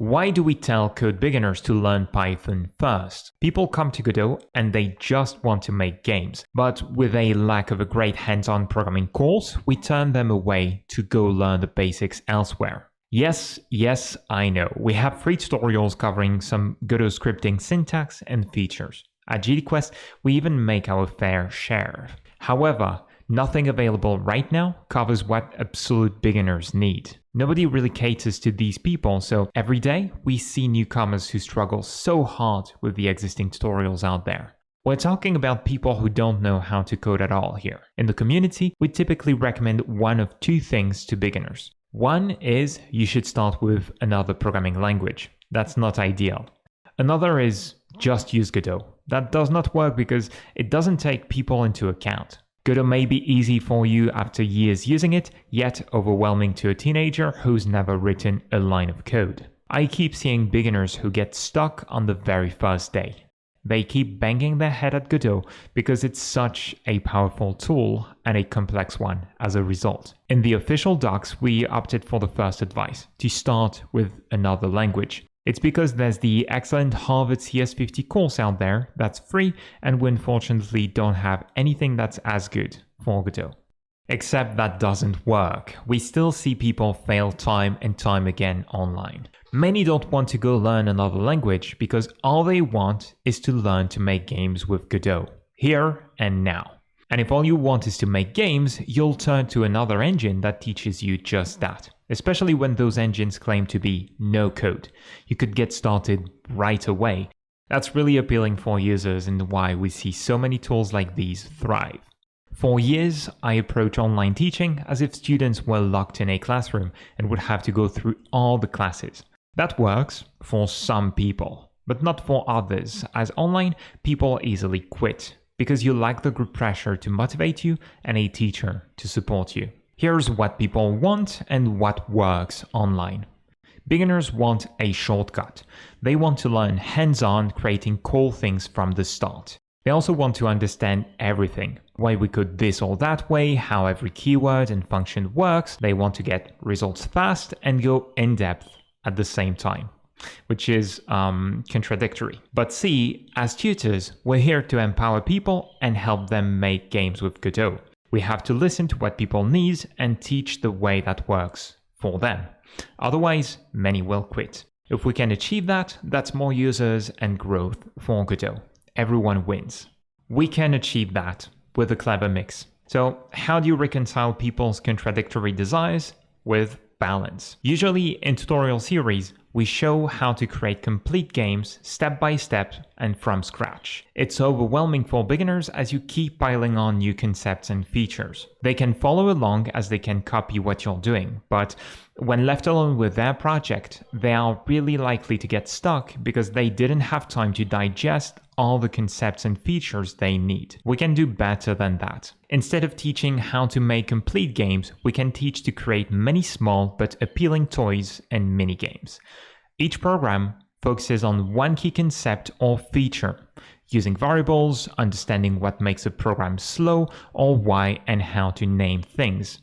Why do we tell code beginners to learn Python first? People come to Godot and they just want to make games, but with a lack of a great hands-on programming course, we turn them away to go learn the basics elsewhere. Yes, I know. We have free tutorials covering some Godot scripting syntax and features. At GDQuest, we even make our fair share. However, nothing available right now covers what absolute beginners need. Nobody really caters to these people, so every day we see newcomers who struggle so hard with the existing tutorials out there. We're talking about people who don't know how to code at all here. In the community, we typically recommend one of two things to beginners. One is you should start with another programming language. That's not ideal. Another is just use Godot. That does not work because it doesn't take people into account. Godot may be easy for you after years using it, yet overwhelming to a teenager who's never written a line of code. I keep seeing beginners who get stuck on the very first day. They keep banging their head at Godot because it's such a powerful tool and a complex one as a result. In the official docs, we opted for the first advice, to start with another language. It's because there's the excellent Harvard CS50 course out there that's free, and we unfortunately don't have anything that's as good for Godot. Except that doesn't work. We still see people fail time and time again online. Many don't want to go learn another language because all they want is to learn to make games with Godot, here and now. And if all you want is to make games, you'll turn to another engine that teaches you just that. Especially when those engines claim to be no code. You could get started right away. That's really appealing for users and why we see so many tools like these thrive. For years, I approached online teaching as if students were locked in a classroom and would have to go through all the classes. That works for some people, but not for others, as online people easily quit because you lack the group pressure to motivate you and a teacher to support you. Here's what people want and what works online. Beginners want a shortcut. They want to learn hands-on, creating cool things from the start. They also want to understand everything. Why we code this or that way, how every keyword and function works. They want to get results fast and go in-depth at the same time, which is contradictory. But see, as tutors, we're here to empower people and help them make games with Godot. We have to listen to what people need and teach the way that works for them. Otherwise, many will quit. If we can achieve that, that's more users and growth for Godot. Everyone wins. We can achieve that with a clever mix. So how do you reconcile people's contradictory desires with balance? Usually in tutorial series, we show how to create complete games step by step and from scratch. It's overwhelming for beginners as you keep piling on new concepts and features. They can follow along as they can copy what you're doing, but when left alone with their project, they are really likely to get stuck because they didn't have time to digest all the concepts and features they need. We can do better than that. Instead of teaching how to make complete games, we can teach to create many small but appealing toys and mini games. Each program focuses on one key concept or feature, using variables, understanding what makes a program slow, or why and how to name things.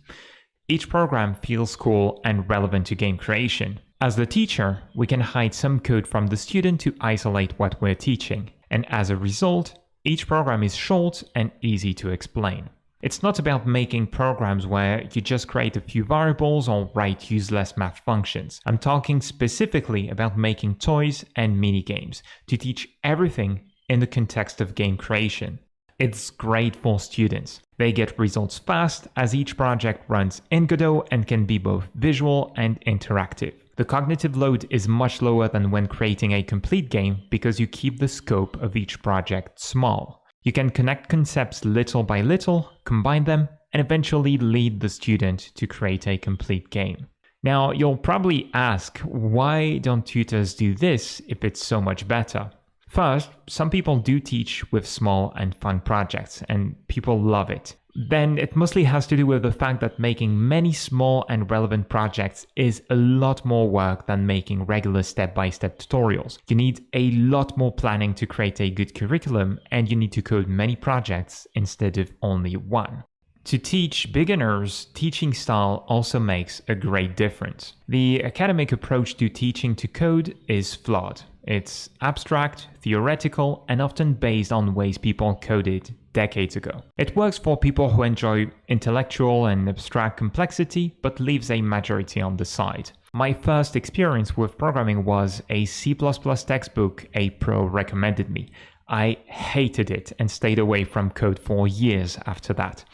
Each program feels cool and relevant to game creation. As the teacher, we can hide some code from the student to isolate what we're teaching. And as a result, each program is short and easy to explain. It's not about making programs where you just create a few variables or write useless math functions. I'm talking specifically about making toys and mini-games to teach everything in the context of game creation. It's great for students. They get results fast as each project runs in Godot and can be both visual and interactive. The cognitive load is much lower than when creating a complete game because you keep the scope of each project small. You can connect concepts little by little, combine them, and eventually lead the student to create a complete game. Now, you'll probably ask, why don't tutors do this if it's so much better? First, some people do teach with small and fun projects, and people love it. Then it mostly has to do with the fact that making many small and relevant projects is a lot more work than making regular step-by-step tutorials. You need a lot more planning to create a good curriculum, and you need to code many projects instead of only one. To teach beginners, teaching style also makes a great difference. The academic approach to teaching to code is flawed. It's abstract, theoretical, and often based on ways people coded decades ago. It works for people who enjoy intellectual and abstract complexity, but leaves a majority on the side. My first experience with programming was a C++ textbook a pro recommended me. I hated it and stayed away from code for years after that.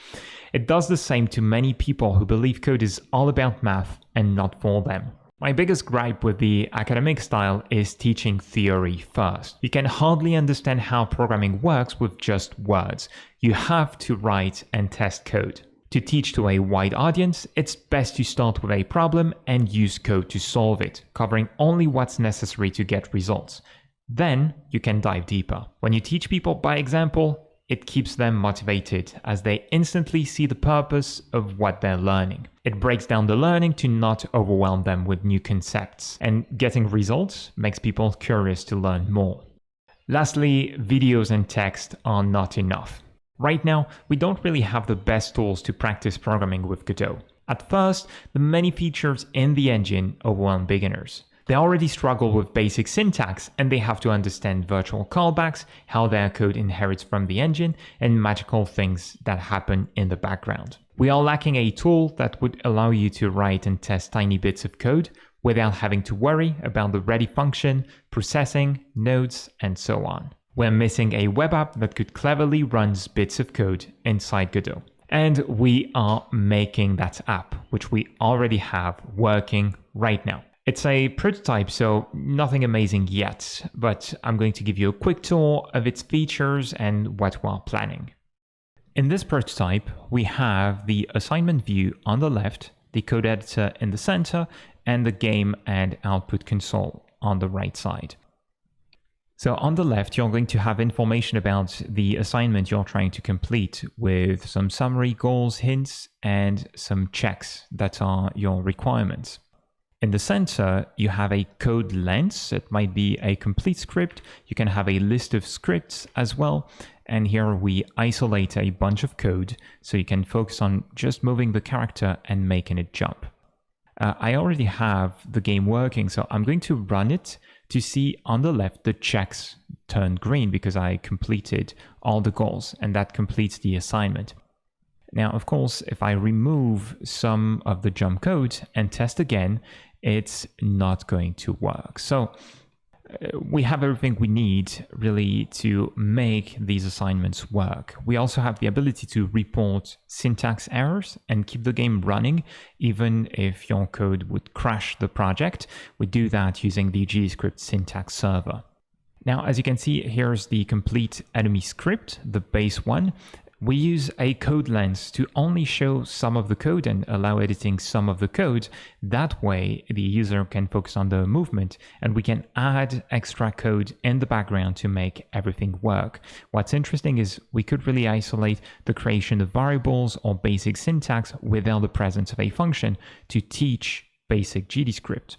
It does the same to many people who believe code is all about math and not for them. My biggest gripe with the academic style is teaching theory first. You can hardly understand how programming works with just words. You have to write and test code. To teach to a wide audience, it's best to start with a problem and use code to solve it, covering only what's necessary to get results. Then you can dive deeper. When you teach people by example, it keeps them motivated as they instantly see the purpose of what they're learning. It breaks down the learning to not overwhelm them with new concepts, and getting results makes people curious to learn more. Lastly, videos and text are not enough. Right now, we don't really have the best tools to practice programming with Godot. At first, the many features in the engine overwhelm beginners. They already struggle with basic syntax, and they have to understand virtual callbacks, how their code inherits from the engine, and magical things that happen in the background. We are lacking a tool that would allow you to write and test tiny bits of code without having to worry about the ready function, processing, nodes, and so on. We're missing a web app that could cleverly run bits of code inside Godot. And we are making that app, which we already have working right now. It's a prototype, so nothing amazing yet, but I'm going to give you a quick tour of its features and what we're planning. In this prototype, we have the assignment view on the left, the code editor in the center, and the game and output console on the right side. So on the left, you're going to have information about the assignment you're trying to complete with some summary, goals, hints, and some checks that are your requirements. In the center, you have a code length. It might be a complete script. You can have a list of scripts as well. And here we isolate a bunch of code so you can focus on just moving the character and making it jump. I already have the game working, so I'm going to run it to see on the left the checks turn green because I completed all the goals, and that completes the assignment. Now, of course, if I remove some of the jump code and test again, it's not going to work. So we have everything we need really to make these assignments work. We also have the ability to report syntax errors and keep the game running even if your code would crash the project. We do that using the GDScript syntax server. Now, as you can see, here's the complete enemy script, the base one. We use a code lens to only show some of the code and allow editing some of the code. That way, the user can focus on the movement, and we can add extra code in the background to make everything work. What's interesting is we could really isolate the creation of variables or basic syntax without the presence of a function to teach basic GDScript.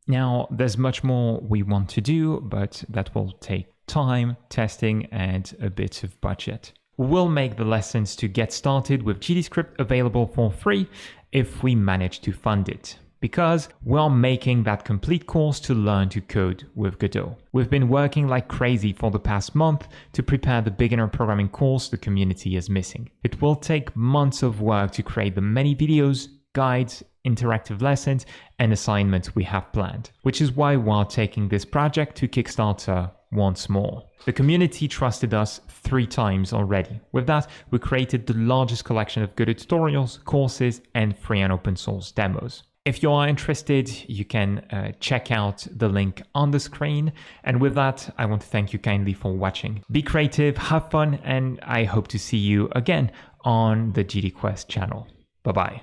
Now, there's much more we want to do, but that will take time, testing, and a bit of budget. We'll make the lessons to get started with GDScript available for free if we manage to fund it, because we're making that complete course to learn to code with Godot. We've been working like crazy for the past month to prepare the beginner programming course the community is missing. It will take months of work to create the many videos, guides, interactive lessons, and assignments we have planned, which is why we're taking this project to Kickstarter once more. The community trusted us 3 times already. With that, we created the largest collection of Godot tutorials, courses, and free and open source demos. If you are interested, you can check out the link on the screen. And with that, I want to thank you kindly for watching. Be creative, have fun, and I hope to see you again on the GD Quest channel. Bye-bye.